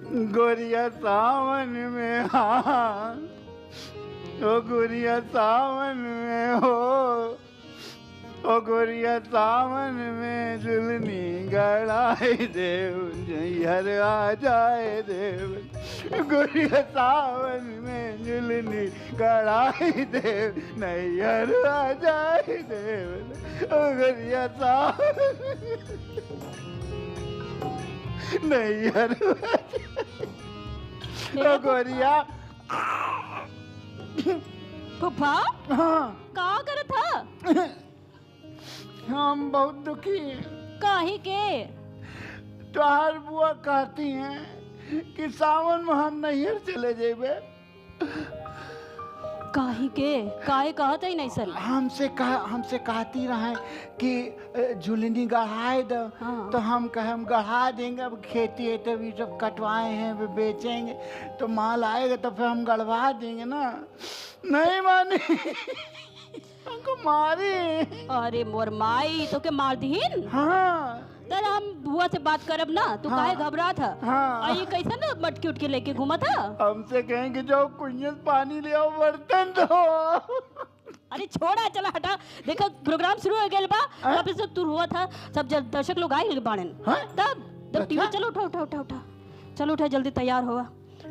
गोरिया सावन में, हाँ ओ गोरिया सावन में हो, ओ गोरिया सावन में झुलनी गड़ाए देव, नैहर आ जाए देव। गोरिया सावन में झुलनी गड़ाए देव, नैहर आ जाए देव। ओ गोरिया सावन नैहर आ जाए। ओ गोरिया फूफा हाँ का करत था? हम बहुत दुखी हैं। काहे के? तोहार बुआ कहती हैं कि सावन में हम नैहर चले जेबे। काहे के? काहे कहत है नहीं सन? हमसे कहती रहे कि झुलनी गढ़ाए दो। हाँ। तो हम कहे हम गढ़ा देंगे, अब खेती है तो भी सब कटवाए हैं, वे बेचेंगे तो माल आएगा तो फिर हम गढ़वा देंगे ना। नहीं माने हमको मारे। अरे मोर माई तो के मार दीन। हाँ तर हम बुआ से बात करब ना, तू हाँ। काहे घबरा था? हाँ। ये कैसे ना मटकी उठ के लेके घूमा था? हमसे कहेंगे जाओ कुइयां पानी ले आओ, बर्तन धो। अरे छोड़ा, चला हटा। देखो प्रोग्राम शुरू हो गया बा, वापस से तू हुआ था, सब दर्शक लोग आए बाड़न। हाँ? तब टीवी चलो, उठा उठा उठा उठा, चलो उठा, जल्दी तैयार हुआ।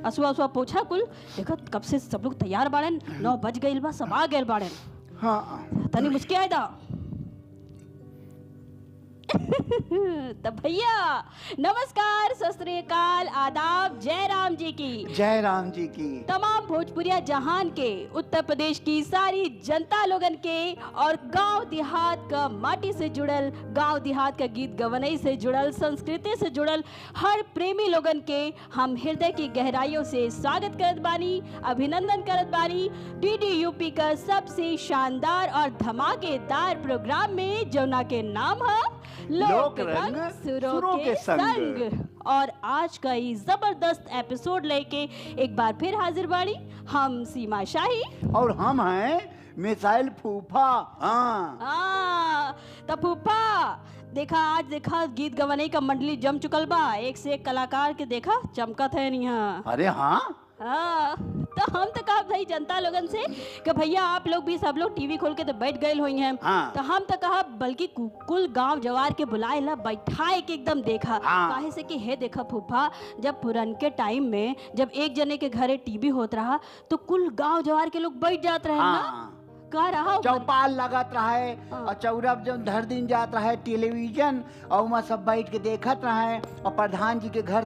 असुआ असुआ पोछा कुल, देखो कब से सब लोग तैयार बाड़न, 9 बज गइल बा, सब आ गए बाड़न। हाँ तनी मुस्की आए दा। तब भैया नमस्कार, सत श्री अकाल, आदाब, जय राम जी की। जय राम जी की। तमाम भोजपुरिया जहान के, उत्तर प्रदेश की सारी जनता लोगन के और गांव देहात का माटी से जुड़ल, गांव देहात का गीत गवनई से जुड़ल, संस्कृति से जुड़ल हर प्रेमी लोगन के हम हृदय की गहराइयों से स्वागत करत बानी, अभिनंदन करत बानी डीडी यूपी का सबसे शानदार और धमाकेदार प्रोग्राम में, जौना के नाम है लोक रंग सुरों के संग। और आज का ये जबरदस्त एपिसोड लेके एक बार फिर हाजिर बाड़ी हम सीमा शाही और हम हैं मिसाइल फूफा। हाँ तो फूफा देखा, आज देखा गीत गवनई का मंडली जम चुकल बा, एक से एक कलाकार के देखा चमकत है नहीं। अरे हाँ हाँ, तो हम तो कहा भाई जनता लोगन से कि भैया आप लोग भी सब लोग टीवी खोल के तो बैठ गए हुई हैं। हाँ। तो हम तो कहा बल्कि कुल गांव जवार के बुलाए ला, बैठाए के एकदम देखा। हाँ। काहे से कि हे देखा फूफा, जब पुरान के टाइम में जब एक जने के घरे टीवी होत रहा तो कुल गांव जवार के लोग बैठ जात रहे ना। का रहा चौपाल लगत रहे और चौरब जब धर दिन जात रहे टेलीविजन और वहाँ सब बैठ के देखत रहे और प्रधान जी के घर